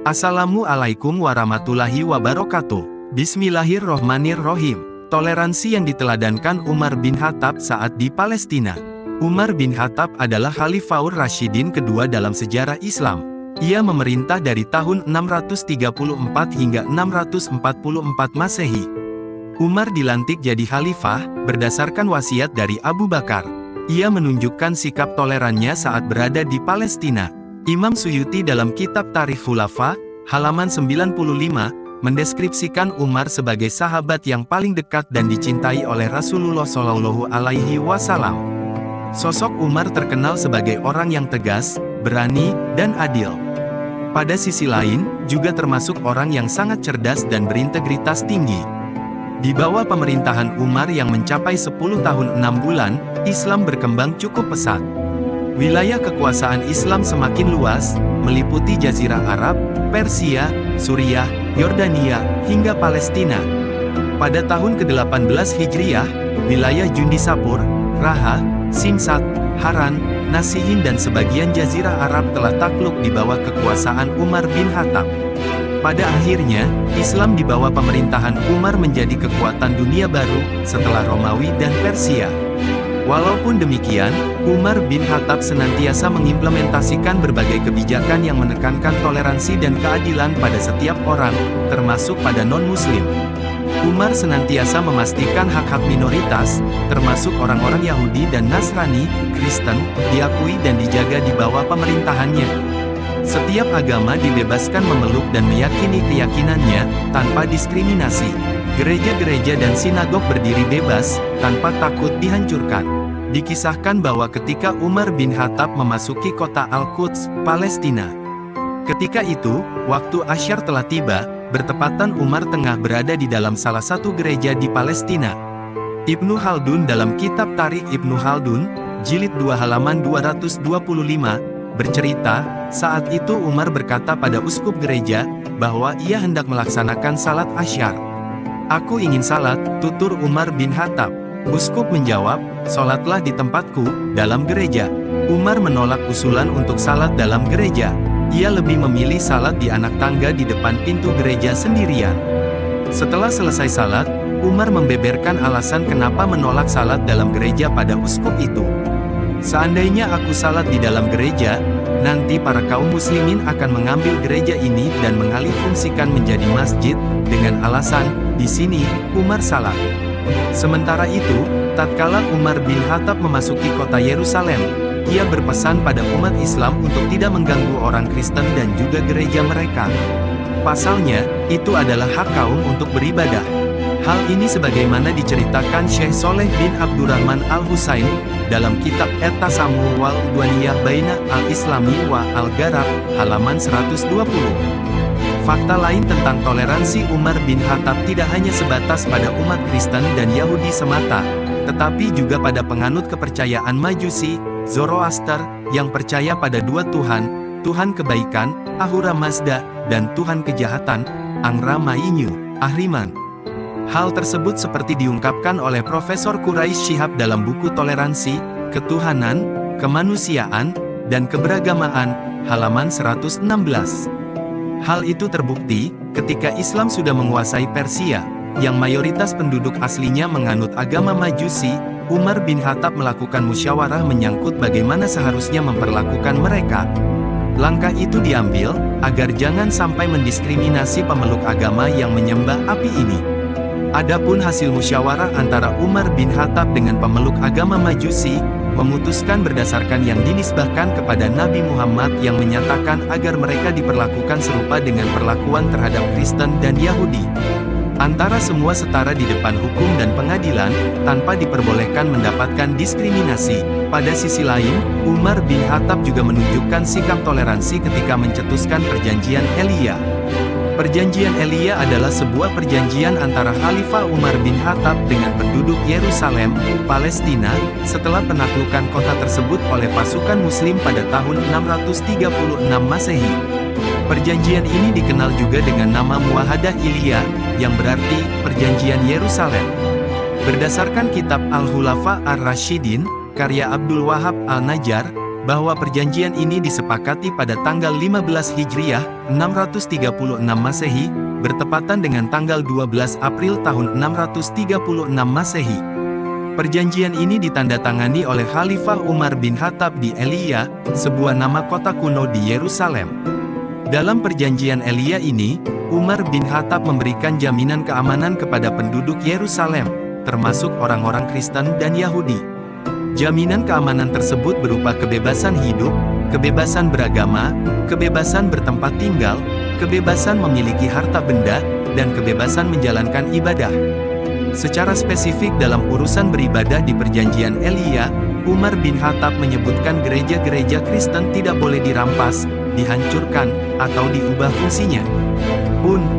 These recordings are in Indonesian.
Assalamualaikum warahmatullahi wabarakatuh. Bismillahirrohmanirrohim. Toleransi yang diteladankan Umar bin Khattab saat di Palestina. Umar bin Khattab adalah Khalifaur Rasyidin kedua dalam sejarah Islam. Ia memerintah dari tahun 634 hingga 644 Masehi. Umar dilantik jadi khalifah, berdasarkan wasiat dari Abu Bakar. Ia menunjukkan sikap tolerannya saat berada di Palestina. Imam Suyuti dalam kitab Tarikh Khulafa, halaman 95, mendeskripsikan Umar sebagai sahabat yang paling dekat dan dicintai oleh Rasulullah Shallallahu Alaihi Wasallam. Sosok Umar terkenal sebagai orang yang tegas, berani, dan adil. Pada sisi lain, juga termasuk orang yang sangat cerdas dan berintegritas tinggi. Di bawah pemerintahan Umar yang mencapai 10 tahun 6 bulan, Islam berkembang cukup pesat. Wilayah kekuasaan Islam semakin luas, meliputi Jazirah Arab, Persia, Suriah, Yordania, hingga Palestina. Pada tahun ke-18 Hijriah, wilayah Jundisapur, Raha, Simsat, Haran, Nasihin dan sebagian Jazirah Arab telah takluk di bawah kekuasaan Umar bin Khattab. Pada akhirnya, Islam di bawah pemerintahan Umar menjadi kekuatan dunia baru, setelah Romawi dan Persia. Walaupun demikian, Umar bin Khattab senantiasa mengimplementasikan berbagai kebijakan yang menekankan toleransi dan keadilan pada setiap orang, termasuk pada non-muslim. Umar senantiasa memastikan hak-hak minoritas, termasuk orang-orang Yahudi dan Nasrani, Kristen, diakui dan dijaga di bawah pemerintahannya. Setiap agama dibebaskan memeluk dan meyakini keyakinannya, tanpa diskriminasi. Gereja-gereja dan sinagog berdiri bebas, tanpa takut dihancurkan. Dikisahkan bahwa ketika Umar bin Khattab memasuki kota Al-Quds, Palestina. Ketika itu, waktu Asyar telah tiba, bertepatan Umar tengah berada di dalam salah satu gereja di Palestina. Ibnu Khaldun dalam kitab Tarikh Ibnu Khaldun, jilid 2 halaman 225, bercerita, saat itu Umar berkata pada uskup gereja, bahwa ia hendak melaksanakan salat Asyar. Aku ingin salat, tutur Umar bin Khattab. Uskup menjawab, sholatlah di tempatku, dalam gereja. Umar menolak usulan untuk salat dalam gereja. Ia lebih memilih salat di anak tangga di depan pintu gereja sendirian. Setelah selesai salat, Umar membeberkan alasan kenapa menolak salat dalam gereja pada uskup itu. Seandainya aku salat di dalam gereja, nanti para kaum muslimin akan mengambil gereja ini dan mengalihfungsikan menjadi masjid, dengan alasan, di sini, Umar salat. Sementara itu, tatkala Umar bin Khattab memasuki kota Yerusalem, ia berpesan pada umat Islam untuk tidak mengganggu orang Kristen dan juga gereja mereka. Pasalnya, itu adalah hak kaum untuk beribadah. Hal ini sebagaimana diceritakan Syekh Soleh bin Abdurrahman Al-Husain, dalam kitab Et-Tasamu wal Udwaniyah Baina Al-Islami wa Al-Gharab, halaman 120. Fakta lain tentang toleransi Umar bin Khattab tidak hanya sebatas pada umat Kristen dan Yahudi semata, tetapi juga pada penganut kepercayaan Majusi, Zoroaster, yang percaya pada dua Tuhan, Tuhan kebaikan, Ahura Mazda, dan Tuhan kejahatan, Angra Mainyu, Ahriman. Hal tersebut seperti diungkapkan oleh Profesor Quraish Shihab dalam buku Toleransi, Ketuhanan, Kemanusiaan, dan Keberagamaan, halaman 116. Hal itu terbukti, ketika Islam sudah menguasai Persia, yang mayoritas penduduk aslinya menganut agama Majusi, Umar bin Khattab melakukan musyawarah menyangkut bagaimana seharusnya memperlakukan mereka. Langkah itu diambil, agar jangan sampai mendiskriminasi pemeluk agama yang menyembah api ini. Adapun hasil musyawarah antara Umar bin Khattab dengan pemeluk agama Majusi, memutuskan berdasarkan yang dinisbahkan kepada Nabi Muhammad yang menyatakan agar mereka diperlakukan serupa dengan perlakuan terhadap Kristen dan Yahudi. Antara semua setara di depan hukum dan pengadilan, tanpa diperbolehkan mendapatkan diskriminasi. Pada sisi lain, Umar bin Khattab juga menunjukkan sikap toleransi ketika mencetuskan Perjanjian Elia. Perjanjian Elia adalah sebuah perjanjian antara Khalifah Umar bin Khattab dengan penduduk Yerusalem, Palestina, setelah penaklukan kota tersebut oleh pasukan Muslim pada tahun 636 Masehi. Perjanjian ini dikenal juga dengan nama Muahadah Ilya, yang berarti Perjanjian Yerusalem. Berdasarkan kitab Al-Khulafa Ar-Rasyidin, karya Abdul Wahab Al-Najjar, bahwa perjanjian ini disepakati pada tanggal 15 Hijriah, 636 Masehi, bertepatan dengan tanggal 12 April tahun 636 Masehi. Perjanjian ini ditandatangani oleh Khalifah Umar bin Khattab di Elia, sebuah nama kota kuno di Yerusalem. Dalam perjanjian Elia ini, Umar bin Khattab memberikan jaminan keamanan kepada penduduk Yerusalem, termasuk orang-orang Kristen dan Yahudi. Jaminan keamanan tersebut berupa kebebasan hidup, kebebasan beragama, kebebasan bertempat tinggal, kebebasan memiliki harta benda, dan kebebasan menjalankan ibadah. Secara spesifik dalam urusan beribadah di perjanjian Elia, Umar bin Khattab menyebutkan gereja-gereja Kristen tidak boleh dirampas, dihancurkan, atau diubah fungsinya.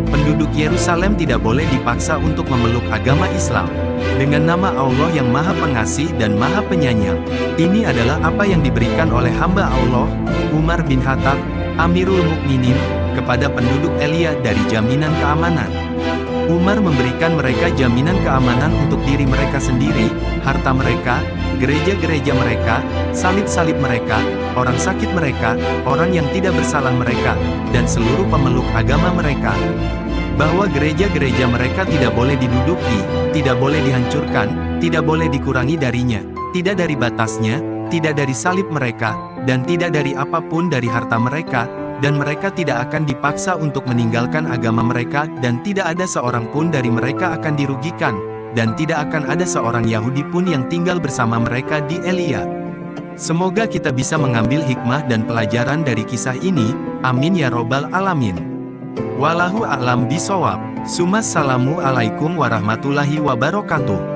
Penduduk Yerusalem tidak boleh dipaksa untuk memeluk agama Islam. Dengan nama Allah yang Maha Pengasih dan Maha Penyayang, ini adalah apa yang diberikan oleh hamba Allah, Umar bin Khattab, Amirul Mukminin, kepada penduduk Elia dari jaminan keamanan. Umar memberikan mereka jaminan keamanan untuk diri mereka sendiri, harta mereka, gereja-gereja mereka, salib-salib mereka, orang sakit mereka, orang yang tidak bersalah mereka, dan seluruh pemeluk agama mereka. Bahwa gereja-gereja mereka tidak boleh diduduki, tidak boleh dihancurkan, tidak boleh dikurangi darinya, tidak dari batasnya, tidak dari salib mereka, dan tidak dari apapun dari harta mereka, dan mereka tidak akan dipaksa untuk meninggalkan agama mereka, dan tidak ada seorang pun dari mereka akan dirugikan, dan tidak akan ada seorang Yahudi pun yang tinggal bersama mereka di Elia. Semoga kita bisa mengambil hikmah dan pelajaran dari kisah ini, amin ya robbal alamin. Wallahu a'lam bishawab. Assalamualaikum warahmatullahi wabarakatuh.